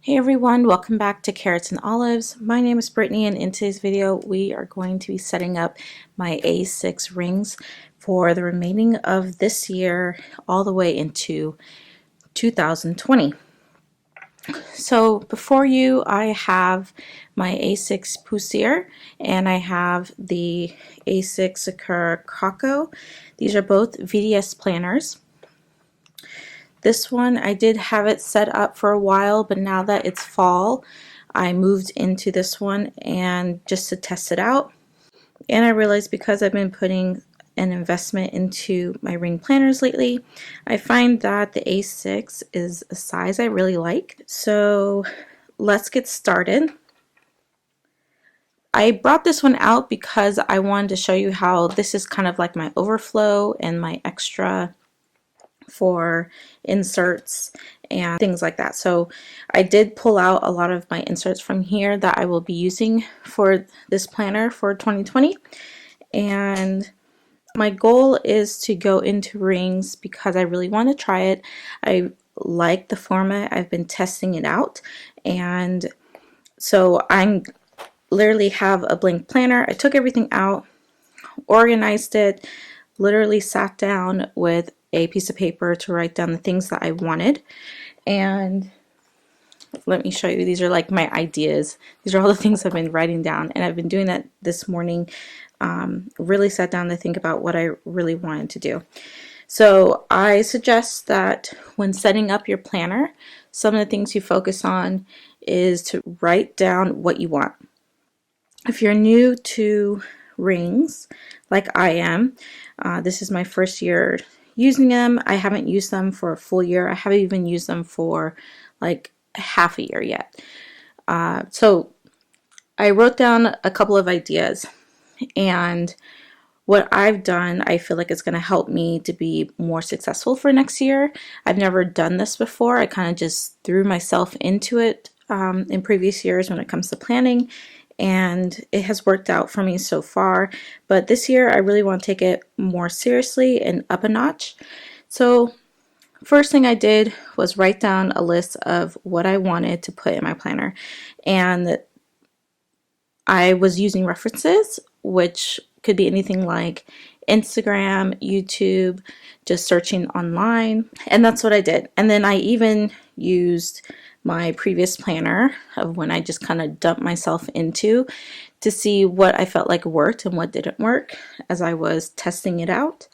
Hey everyone, welcome back to Carrots and Olives. My name is Brittany, and in today's video we are going to be setting up my A6 rings for the remaining of this year all the way into 2020. So before you, I have my A6 Poussiere and I have the A6 Sakura Kako. These are both VDS planners. This one, I did have it set up for a while, but now that it's fall, I moved into this one and just to test it out. And I realized because I've been putting an investment into my ring planners lately, I find that the A6 is a size I really like. So let's get started. I brought this one out because I wanted to show you how this is kind of like my overflow and my extra for inserts and things like that. So I did pull out a lot of my inserts from here that I will be using for this planner for 2020, and my goal is to go into rings because I really want to try it. I like the format. I've been testing it out, and so I literally have a blank planner. I took everything out, organized it, literally sat down with a piece of paper to write down the things that I wanted. And let me show you, these are like my ideas. These are all the things I've been writing down, and I've been doing that this morning. Really sat down to think about what I really wanted to do. So I suggest that when setting up your planner, some of the things you focus on is to write down what you want. If you're new to rings like I am, this is my first year using them. I haven't used them for a full year. I haven't even used them for like half a year yet. So I wrote down a couple of ideas, and what I've done, I feel like it's going to help me to be more successful for next year. I've never done this before. I kind of just threw myself into it in previous years when it comes to planning, and it has worked out for me so far. But this year I really want to take it more seriously and up a notch. So first thing I did was write down a list of what I wanted to put in my planner, and I was using references, which could be anything like Instagram, YouTube, just searching online, and that's what I did. And then I even used my previous planner of when I just kind of dumped myself into to see what I felt like worked and what didn't work as I was testing it out.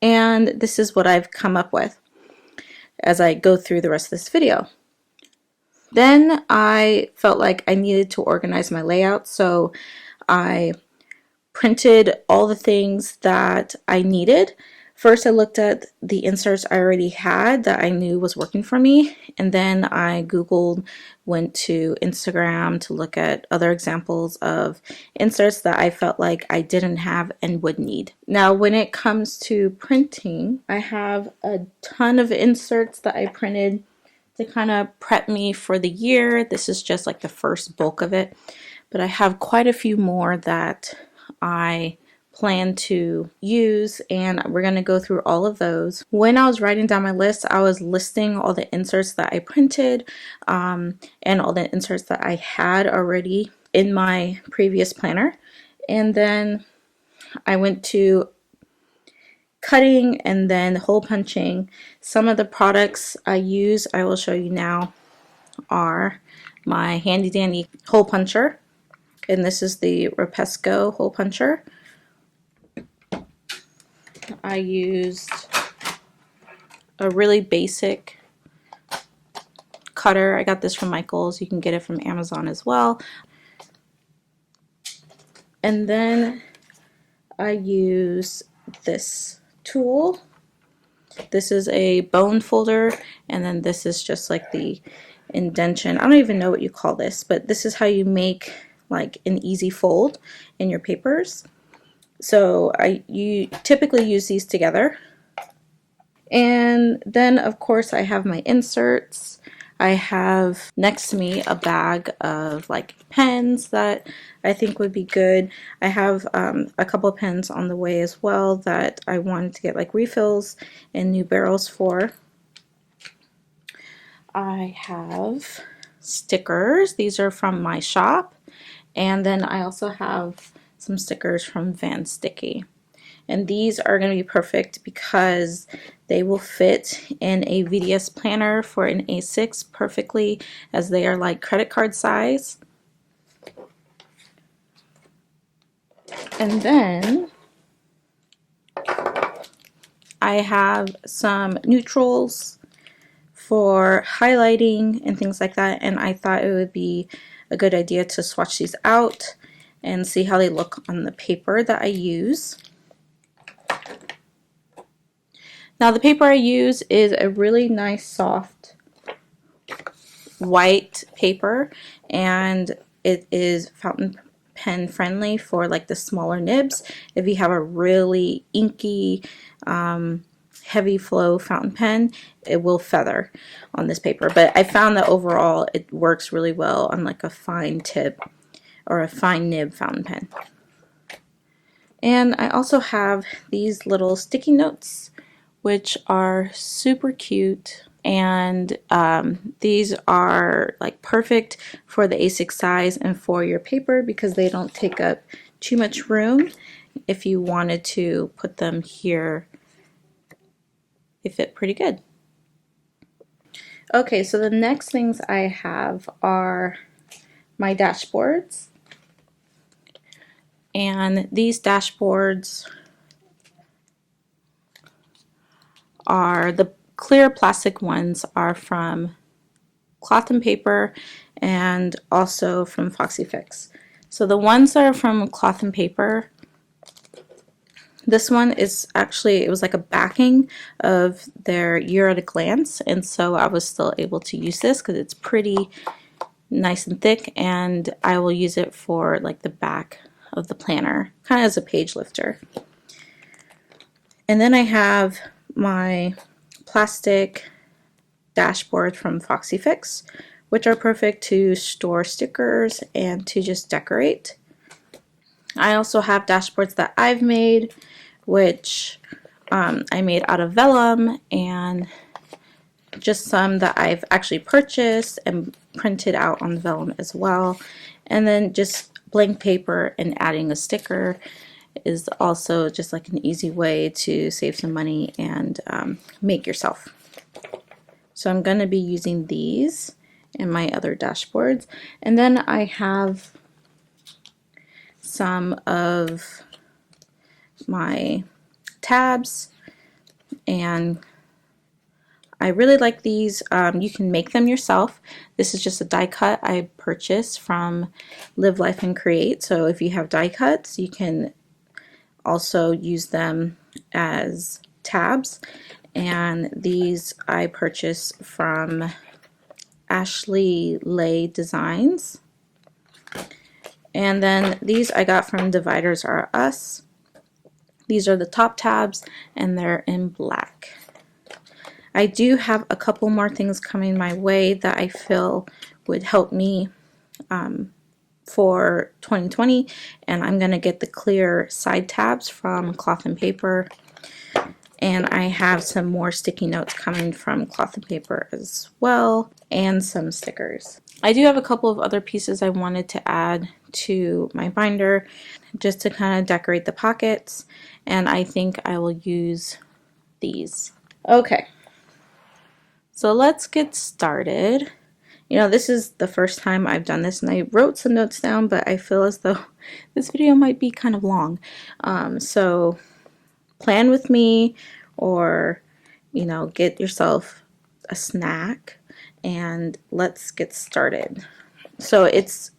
And this is what I've come up with as I go through the rest of this video. Then I felt like I needed to organize my layout, so I printed all the things that I needed. First, I looked at the inserts I already had that I knew was working for me, and then I Googled, went to Instagram to look at other examples of inserts that I felt like I didn't have and would need. Now, when it comes to printing, I have a ton of inserts that I printed to kind of prep me for the year. This is just like the first bulk of it, but I have quite a few more that I plan to use, and we're going to go through all of those. When I was writing down my list, I was listing all the inserts that I printed and all the inserts that I had already in my previous planner, and then I went to cutting and then hole punching. Some of the products I use, I will show you now, are my handy dandy hole puncher, and this is the Rapesco hole puncher. I used a really basic cutter. I got this from Michael's. You can get it from Amazon as well. And then I use this tool. This is a bone folder, and then this is just like the indentation. I don't even know what you call this, but this is how you make like an easy fold in your papers. So you typically use these together. And then of course I have my inserts. I have next to me a bag of like pens that I think would be good. I have a couple of pens on the way as well that I wanted to get like refills and new barrels for. I have stickers. These are from my shop. And then I also have some stickers from Van Sticky. And these are going to be perfect because they will fit in a VDS planner for an A6 perfectly, as they are like credit card size. And then I have some neutrals for highlighting and things like that, and I thought it would be a good idea to swatch these out and see how they look on the paper that I use. Now the paper I use is a really nice soft white paper, and it is fountain pen friendly for like the smaller nibs. If you have a really inky heavy flow fountain pen, it will feather on this paper, but I found that overall it works really well on like a fine tip or a fine nib fountain pen. And I also have these little sticky notes, which are super cute, and these are like perfect for the A6 size and for your paper because they don't take up too much room. If you wanted to put them here, they fit pretty good. Okay, so the next things I have are my dashboards, and these dashboards are the clear plastic ones are from Cloth and Paper and also from Foxy Fix. So the ones that are from Cloth and Paper, this one is actually, it was like a backing of their Year at a Glance, and so I was still able to use this because it's pretty nice and thick, and I will use it for like the back of the planner, kind of as a page lifter. And then I have my plastic dashboard from Foxy Fix, which are perfect to store stickers and to just decorate. I also have dashboards that I've made, which I made out of vellum, and just some that I've actually purchased and printed out on vellum as well. And then just blank paper and adding a sticker is also just like an easy way to save some money and make yourself. So I'm going to be using these in my other dashboards. And then I have some of my tabs, and I really like these. You can make them yourself. This is just a die cut I purchased from Live Life and Create. So if you have die cuts, you can also use them as tabs. And these I purchased from ashyleighdesigns. And then these I got from Dividersrus. These are the top tabs, and they're in black. I do have a couple more things coming my way that I feel would help me for 2020, and I'm going to get the clear side tabs from Cloth and Paper, and I have some more sticky notes coming from Cloth and Paper as well, and some stickers. I do have a couple of other pieces I wanted to add to my binder just to kind of decorate the pockets, and I think I will use these. Okay, so let's get started. You know, this is the first time I've done this, and I wrote some notes down, but I feel as though this video might be kind of long. So plan with me, or, you know, get yourself a snack, and let's get started. So it's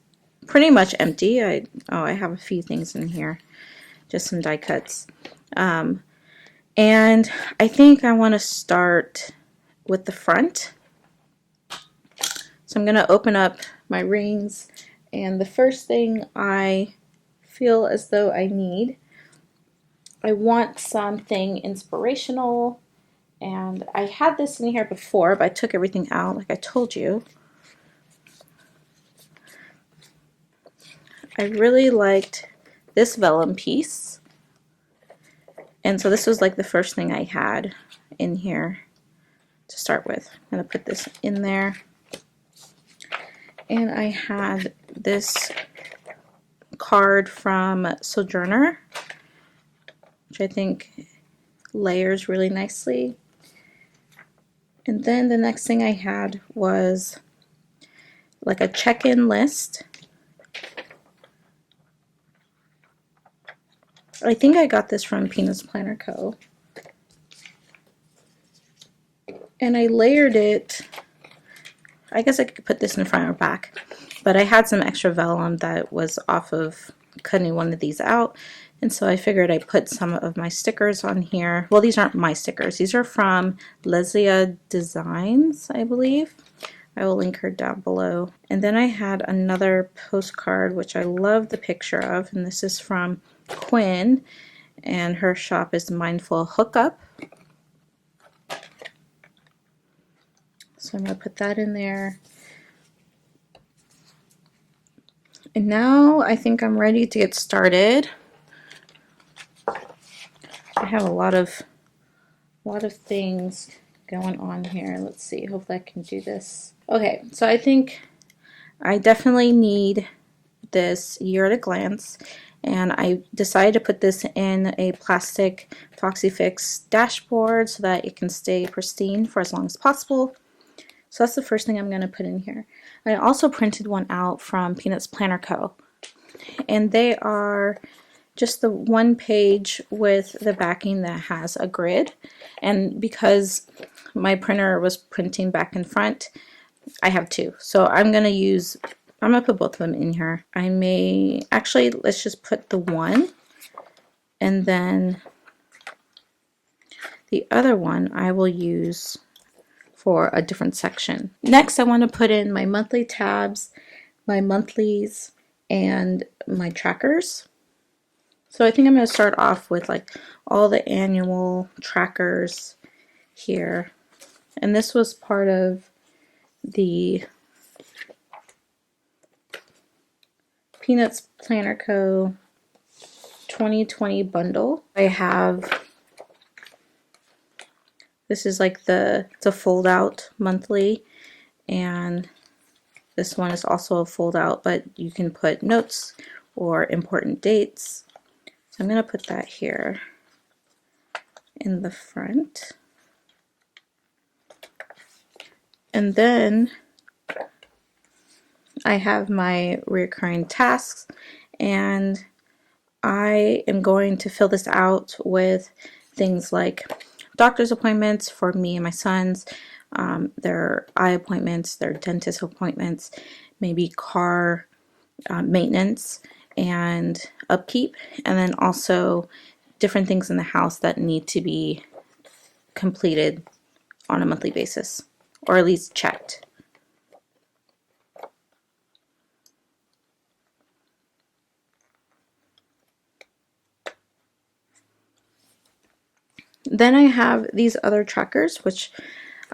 pretty much empty. I have a few things in here, just some die cuts. And I think I want to start with the front. So I'm going to open up my rings, and the first thing I feel as though I need, I want something inspirational, and I had this in here before, but I took everything out like I told you. I really liked this vellum piece, and so this was like the first thing I had in here to start with. I'm going to put this in there. And I had this card from Sojourner, which I think layers really nicely. And then the next thing I had was like a check-in list. I think I got this from Peanuts Planner Co. And I layered it. I guess I could put this in front or back, but I had some extra vellum that was off of cutting one of these out, and so I figured I'd put some of my stickers on here. Well, these aren't my stickers. These are from ashyleighdesigns, I believe. I will link her down below. And then I had another postcard, which I love the picture of, and this is from Quinn, and her shop is Mindful Hookup. So I'm going to put that in there. And now I think I'm ready to get started. I have a lot of things going on here. Let's see, hopefully I can do this. Okay, so I think I definitely need this Year at a Glance, and I decided to put this in a plastic Foxy Fix dashboard so that it can stay pristine for as long as possible. So that's the first thing I'm going to put in here. I also printed one out from Peanuts Planner Co. And they are just the one page with the backing that has a grid. And because my printer was printing back and front, I have two. So I'm going to put both of them in here. I may, actually, let's just put the one. And then the other one I will use for a different section. Next, I want to put in my monthly tabs, my monthlies, and my trackers. So I think I'm going to start off with like all the annual trackers here. And this was part of the Peanuts Planner Co. 2020 bundle. I have, this is like the fold out monthly, and this one is also a fold out, but you can put notes or important dates. So I'm going to put that here in the front. And then I have my recurring tasks, and I am going to fill this out with things like doctor's appointments for me and my sons, their eye appointments, their dentist appointments, maybe car maintenance and upkeep, and then also different things in the house that need to be completed on a monthly basis, or at least checked. Then I have these other trackers, which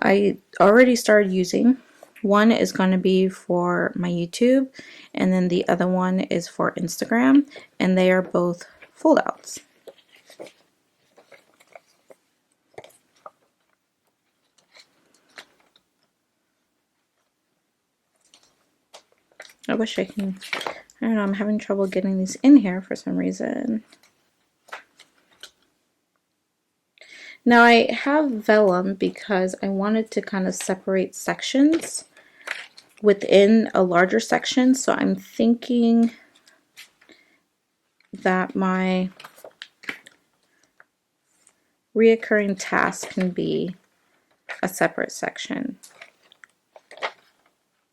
I already started using. One is going to be for my YouTube, and then the other one is for Instagram, and they are both fold outs. I wish I can, I don't know, I'm having trouble getting these in here for some reason. Now I have vellum because I wanted to kind of separate sections within a larger section, so I'm thinking that my reoccurring task can be a separate section.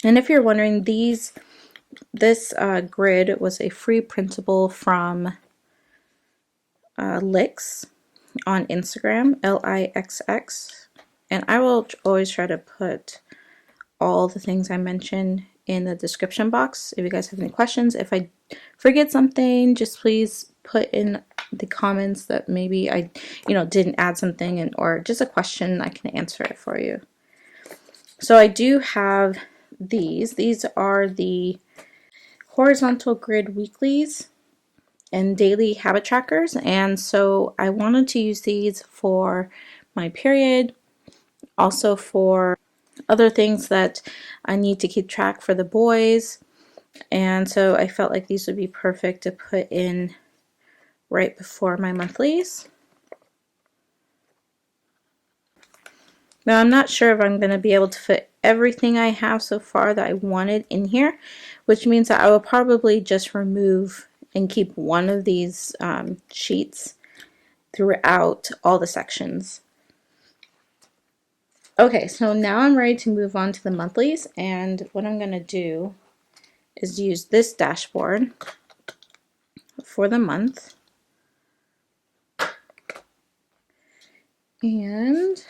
And if you're wondering, this grid was a free printable from Lix on Instagram, LIXX, and I will always try to put all the things I mentioned in the description box if you guys have any questions. If I forget something, just please put in the comments that maybe I didn't add something, or just a question, I can answer it for you. So I do have these are the horizontal grid weeklies and daily habit trackers, and so I wanted to use these for my period, also for other things that I need to keep track for the boys. And so I felt like these would be perfect to put in right before my monthlies. Now I'm not sure if I'm going to be able to fit everything I have so far that I wanted in here, which means that I will probably just remove and keep one of these sheets throughout all the sections. Okay, so now I'm ready to move on to the monthlies, and what I'm going to do is use this dashboard for the month. And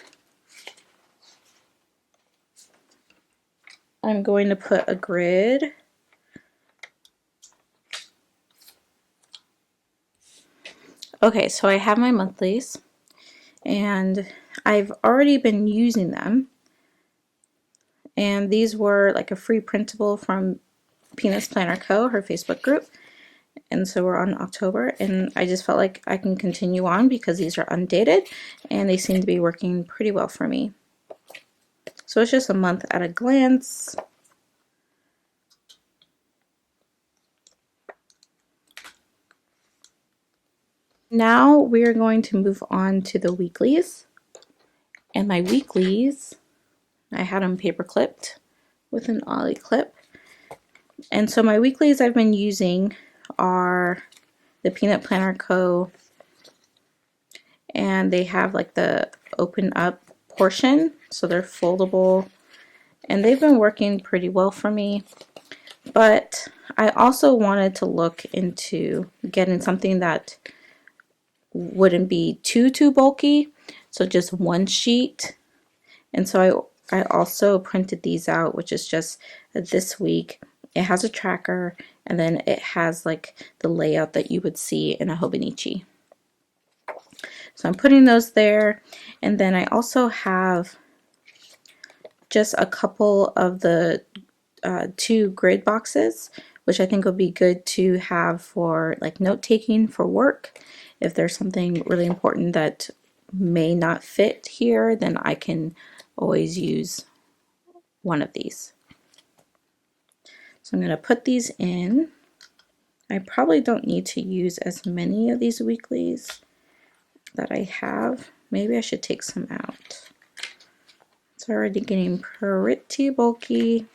I'm going to put a grid Okay, so I have my monthlies, and I've already been using them, and these were like a free printable from Peanuts Planner Co., her Facebook group, and so we're on October, and I just felt like I can continue on because these are undated and they seem to be working pretty well for me. So it's just a month at a glance. Now we're going to move on to the weeklies, and my weeklies, I had them paper clipped with an ollie clip. And so my weeklies I've been using are the Peanut Planner Co. And they have like the open up portion, so they're foldable, and they've been working pretty well for me. But I also wanted to look into getting something that wouldn't be too bulky, so just one sheet. And so I also printed these out, which is just this week. It has a tracker, and then it has like the layout that you would see in a Hobonichi. So I'm putting those there, and then I also have just a couple of the 2 grid boxes, which I think would be good to have for like note taking for work. If there's something really important that may not fit here, then I can always use one of these. So I'm going to put these in. I probably don't need to use as many of these weeklies that I have. Maybe I should take some out. It's already getting pretty bulky,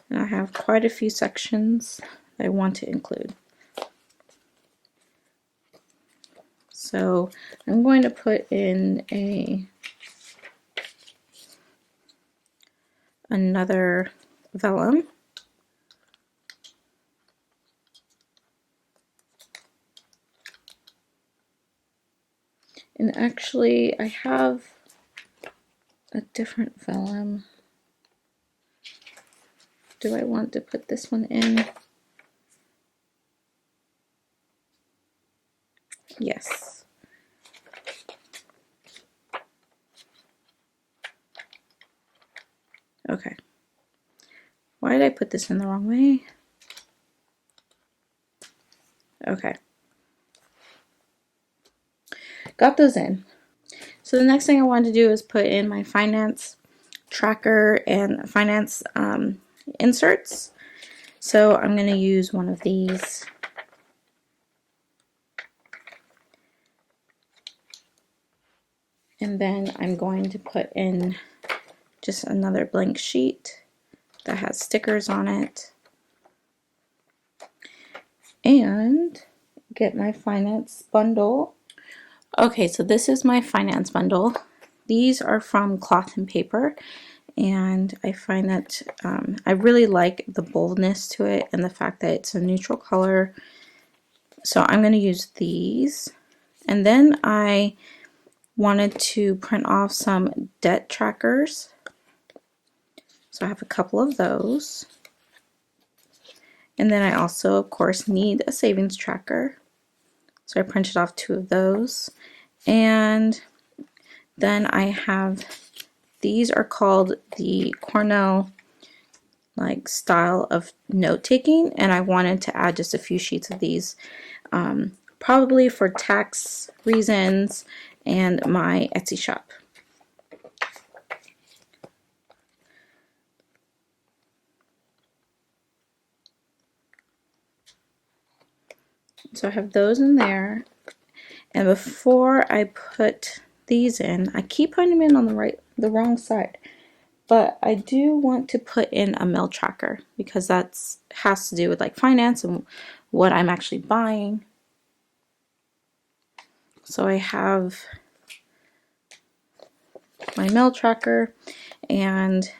and I have quite a few sections I want to include. So I'm going to put in another vellum. And actually I have a different vellum. Do I want to put this one in? Yes. Okay. Why did I put this in the wrong way? Okay. Got those in. So the next thing I wanted to do is put in my finance tracker and finance inserts. So I'm going to use one of these. And then I'm going to put in just another blank sheet that has stickers on it. And get my finance bundle. Okay, so this is my finance bundle. These are from Cloth and Paper, and I find that I really like the boldness to it and the fact that it's a neutral color. So I'm going to use these. And then I wanted to print off some debt trackers. So I have a couple of those. And then I also, of course, need a savings tracker. So I printed off 2 of those. And then I have, these are called the Cornell like style of note taking, and I wanted to add just a few sheets of these, probably for tax reasons and my Etsy shop. So I have those in there. And before I put these in, I keep putting them in on the wrong side. But I do want to put in a mail tracker because that's has to do with like finance and what I'm actually buying. So I have my mail tracker, and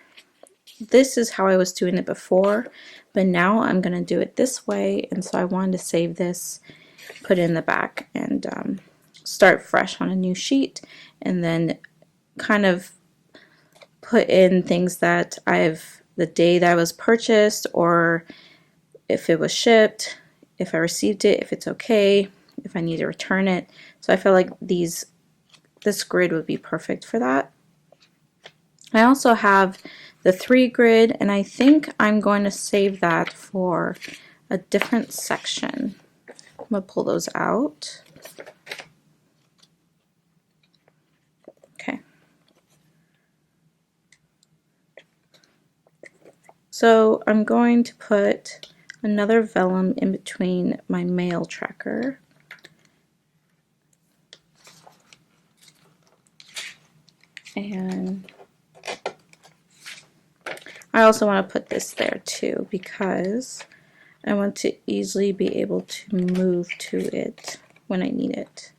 this is how I was doing it before, but now I'm going to do it this way, and so I wanted to save this, put it in the back, and start fresh on a new sheet, and then kind of put in things that the day that I was purchased, or if it was shipped, if I received it, if it's okay, if I need to return it. So I feel like this grid would be perfect for that. I also have the 3 grid, and I think I'm going to save that for a different section. I'm going to pull those out. Okay. So I'm going to put another vellum in between my mail tracker. And I also want to put this there too because I want to easily be able to move to it when I need it.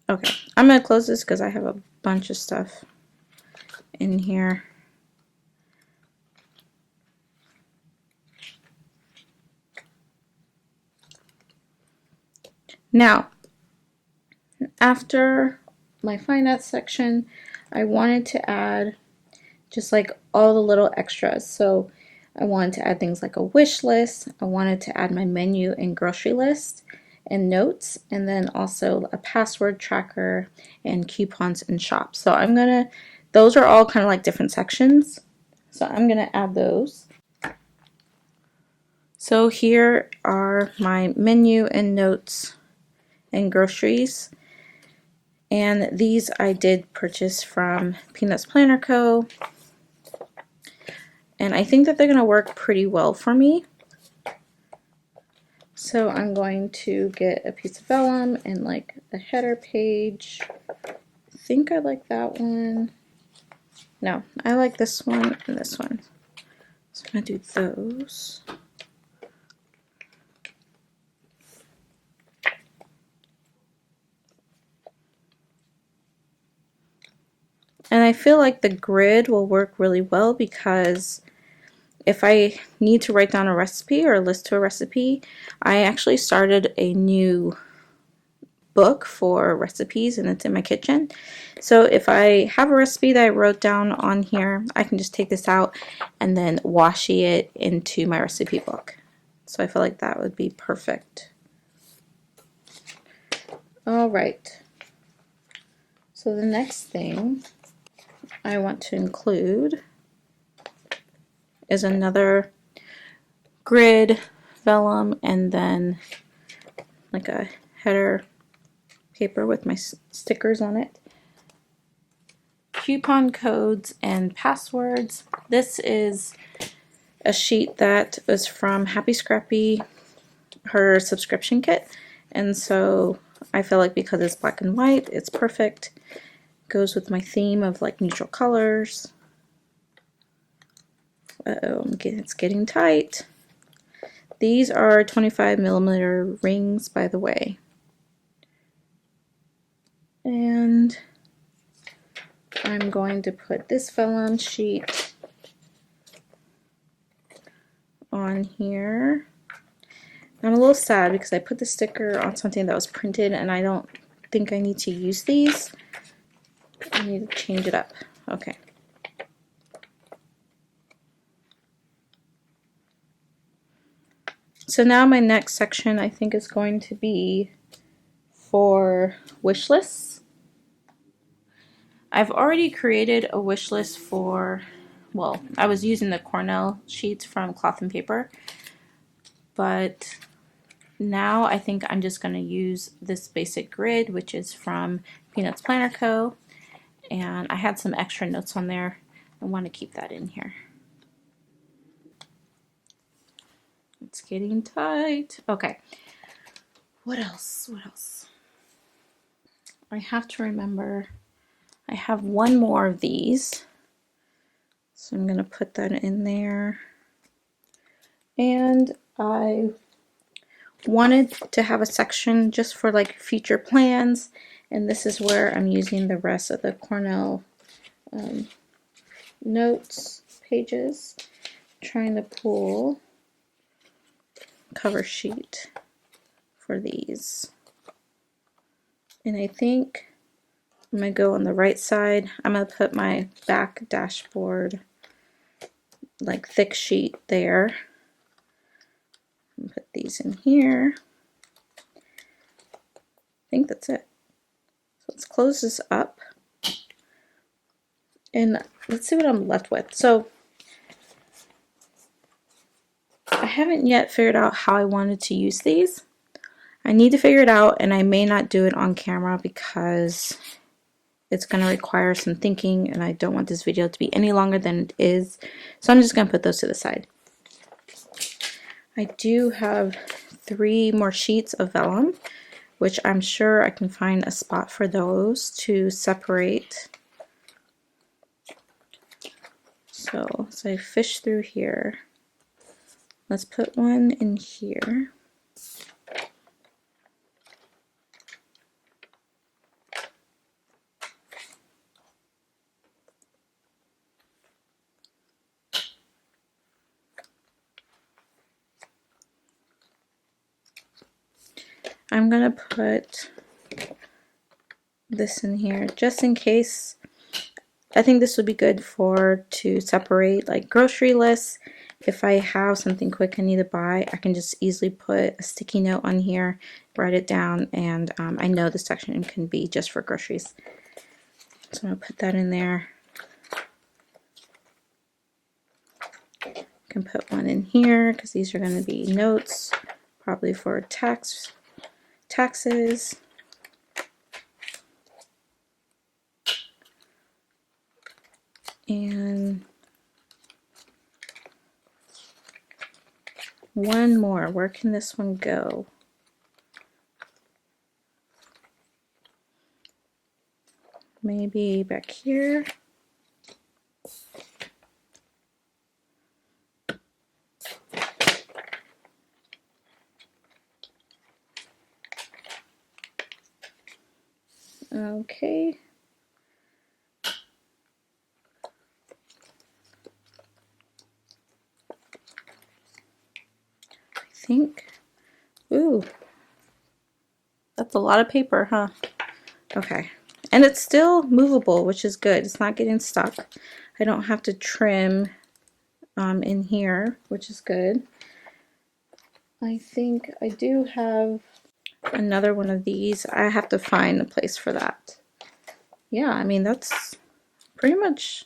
Okay, I'm going to close this because I have a bunch of stuff in here. Now, after my finance section, I wanted to add just like all the little extras. So I wanted to add things like a wish list. I wanted to add my menu and grocery list and notes, and then also a password tracker and coupons and shops. So those are all kind of like different sections. So I'm gonna add those. So here are my menu and notes and groceries. And these I did purchase from Peanuts Planner Co. And I think that they're going to work pretty well for me. So I'm going to get a piece of vellum and like a header page. I think I like that one. No, I like this one and this one. So I'm going to do those. And I feel like the grid will work really well because if I need to write down a recipe or a list to a recipe, I actually started a new book for recipes and it's in my kitchen. So if I have a recipe that I wrote down on here, I can just take this out and then washi it into my recipe book. So I feel like that would be perfect. All right. So the next thing I want to include is another grid vellum and then like a header paper with my stickers on it. Coupon codes and passwords. This is a sheet that was from Happy Scrappy, her subscription kit, and so I feel like because it's black and white, it's perfect. Goes with my theme of like neutral colors. Uh-oh, it's getting tight. These are 25mm rings, by the way. And I'm going to put this vellum sheet on here. I'm a little sad because I put the sticker on something that was printed and I don't think I need to use these. I need to change it up. Okay. So now my next section I think is going to be for wish lists. I've already created a wish list for, well, I was using the Cornell sheets from Cloth and Paper, but now I think I'm just going to use this basic grid, which is from Peanuts Planner Co. And I had some extra notes on there. I want to keep that in here. Let's getting tight. Okay. What else? What else? I have to remember I have one more of these. So I'm going to put that in there. And I wanted to have a section just for like future plans. And this is where I'm using the rest of the Cornell notes pages. Trying to pull cover sheet for these. And I think I'm going to go on the right side. I'm going to put my back dashboard, like thick sheet there. And put these in here. I think that's it. So let's close this up. And let's see what I'm left with. So I haven't yet figured out how I wanted to use these. I need to figure it out, and I may not do it on camera because it's going to require some thinking, and I don't want this video to be any longer than it is. So I'm just going to put those to the side. I do have 3 more sheets of vellum, which I'm sure I can find a spot for those to separate. So as I fish through here, let's put one in here. I'm gonna put this in here just in case. I think this would be good to separate like grocery lists. If I have something quick I need to buy, I can just easily put a sticky note on here, write it down, and I know this section can be just for groceries. So I'm gonna put that in there. I can put one in here because these are going to be notes, probably for taxes. And one more. Where can this one go? Maybe back here. Okay. I think. Ooh. That's a lot of paper, huh? Okay. And it's still movable, which is good. It's not getting stuck. I don't have to trim in here, which is good. I think I do have another one of these. I have to find a place for that. Yeah, I mean, that's pretty much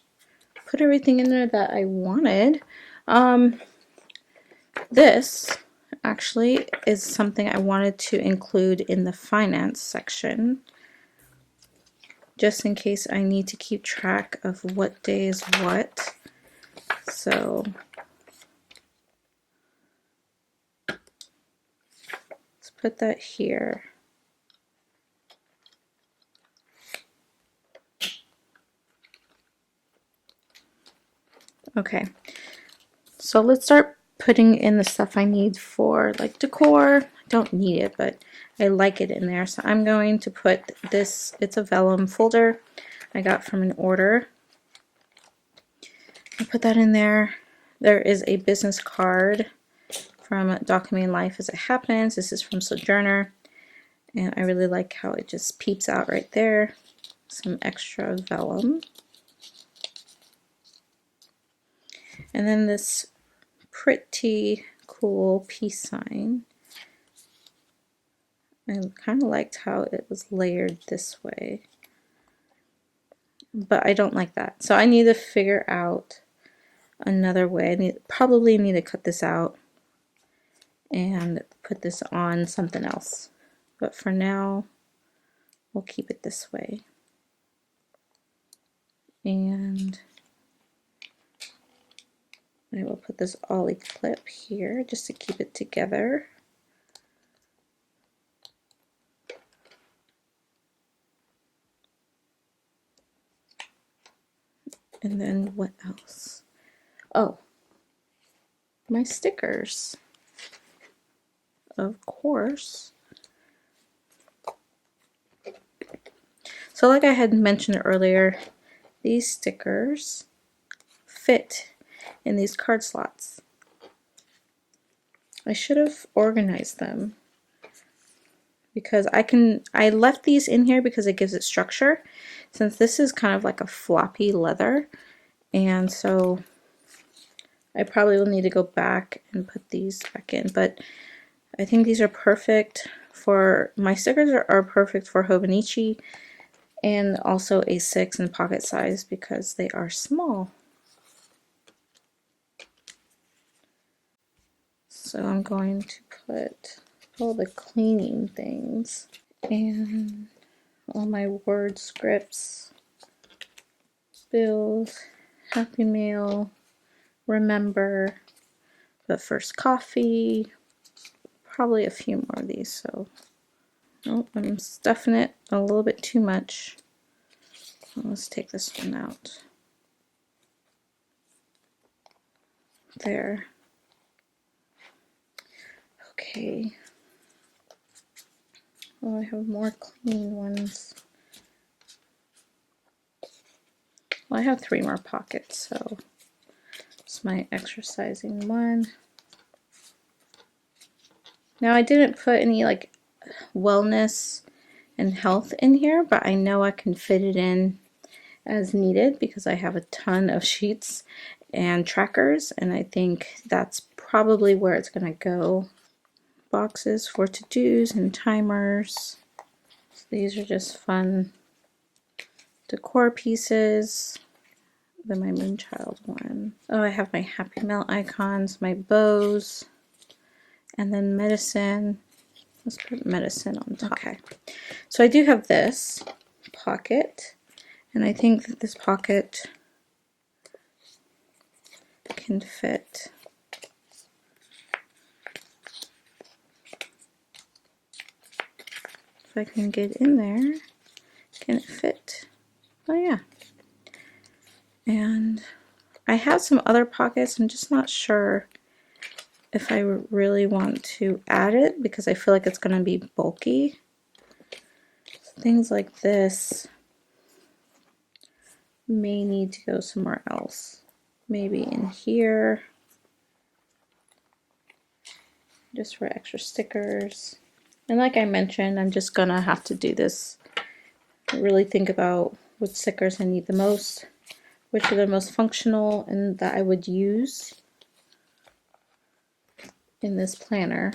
put everything in there that I wanted. This actually is something I wanted to include in the finance section, just in case I need to keep track of what day is what. So let's put that here. Okay, so let's start putting in the stuff I need for like decor. I don't need it, but I like it in there. So I'm going to put this, it's a vellum folder I got from an order. I put that in there. There is a business card from Documenting Life as It Happens. This is from Sojourner, and I really like how it just peeps out right there. Some extra vellum. And then this pretty cool peace sign. I kind of liked how it was layered this way, but I don't like that. So I need to figure out another way. I probably need to cut this out and put this on something else. But for now, we'll keep it this way. And I will put this ollie clip here just to keep it together. And then what else? Oh, my stickers. Of course. So like I had mentioned earlier, these stickers fit in these card slots. I should have organized them because I left these in here because it gives it structure, since this is kind of like a floppy leather, and so I probably will need to go back and put these back in, but I think these are perfect for, my stickers are perfect for Hobonichi and also A6 and pocket size because they are small. So I'm going to put all the cleaning things and all my word scripts, bills, happy mail, remember, the first coffee, probably a few more of these. So oh, I'm stuffing it a little bit too much. Let's take this one out. There. Okay. Oh, I have more clean ones. Well, I have 3 more pockets, so it's my exercising one. Now I didn't put any like wellness and health in here, but I know I can fit it in as needed because I have a ton of sheets and trackers, and I think that's probably where it's going to go. Boxes for to-dos and timers. So these are just fun decor pieces. Then my Moonchild one. Oh, I have my Happy Mail icons, my bows, and then medicine. Let's put medicine on top. Okay, so I do have this pocket, and I think that this pocket can fit. If I can get in there, can it fit? Oh yeah. And I have some other pockets. I'm just not sure if I really want to add it because I feel like it's going to be bulky. Things like this may need to go somewhere else. Maybe in here, just for extra stickers. And like I mentioned, I'm just gonna have to do this, really think about which stickers I need the most, which are the most functional and that I would use in this planner.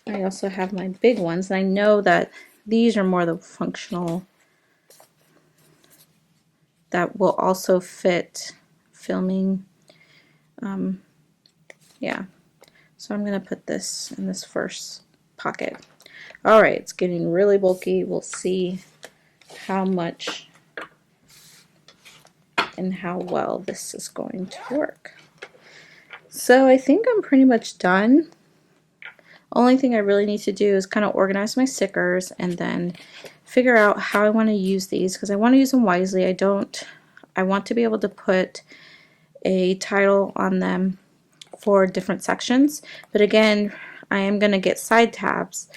I also have my big ones, and I know that these are more the functional that will also fit filming. Yeah, so I'm gonna put this in this first pocket. All right, it's getting really bulky. We'll see how much and how well this is going to work. So I think I'm pretty much done. Only thing I really need to do is kind of organize my stickers and then figure out how I want to use these, because I want to use them wisely. I want to be able to put a title on them for different sections, but again, I am going to get side tabs,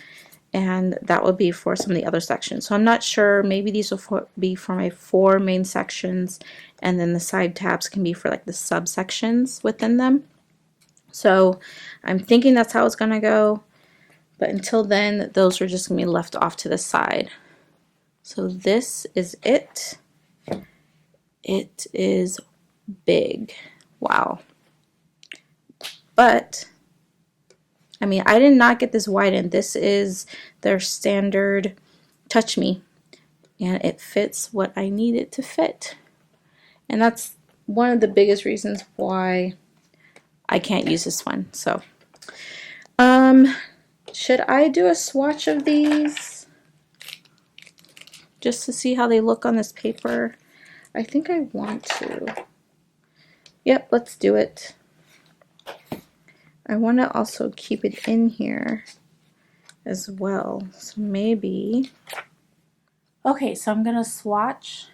and that will be for some of the other sections. So I'm not sure, maybe these will be for my 4 main sections, and then the side tabs can be for like the subsections within them. So I'm thinking that's how it's going to go, but until then, those are just going to be left off to the side. So this is it. It is big. Wow. But I mean, I did not get this widened. This is their standard Touch Me, and it fits what I need it to fit. And that's one of the biggest reasons why I can't use this one. So, should I do a swatch of these just to see how they look on this paper? I think I want to. Yep, let's do it. I want to also keep it in here as well. So maybe... Okay, so I'm going to swatch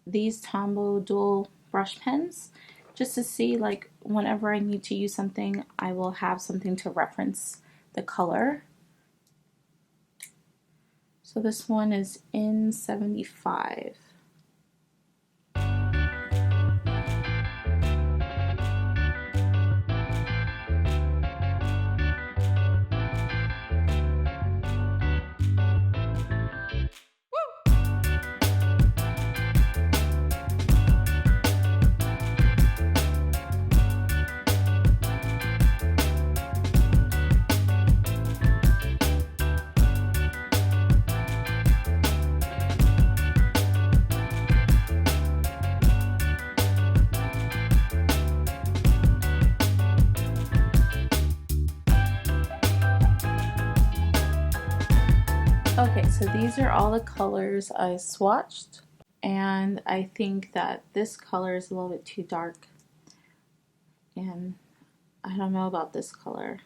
these Tombow dual brush pens just to see, like, whenever I need to use something, I will have something to reference the color. So this one is in 75. Okay, so these are all the colors I swatched, and I think that this color is a little bit too dark, and I don't know about this color,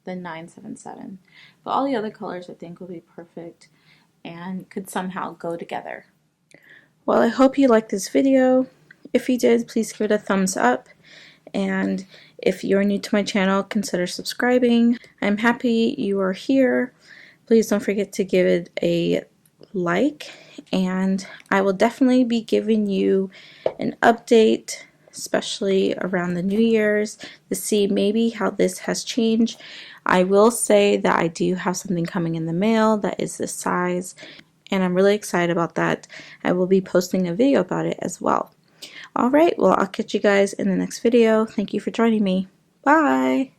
the 977, but all the other colors I think will be perfect and could somehow go together. Well, I hope you liked this video. If you did, please give it a thumbs up, and if you're new to my channel, consider subscribing. I'm happy you are here. Please don't forget to give it a like, and I will definitely be giving you an update, especially around the New Year's, to see maybe how this has changed. I will say that I do have something coming in the mail that is this size, and I'm really excited about that. I will be posting a video about it as well. Alright, well, I'll catch you guys in the next video. Thank you for joining me. Bye!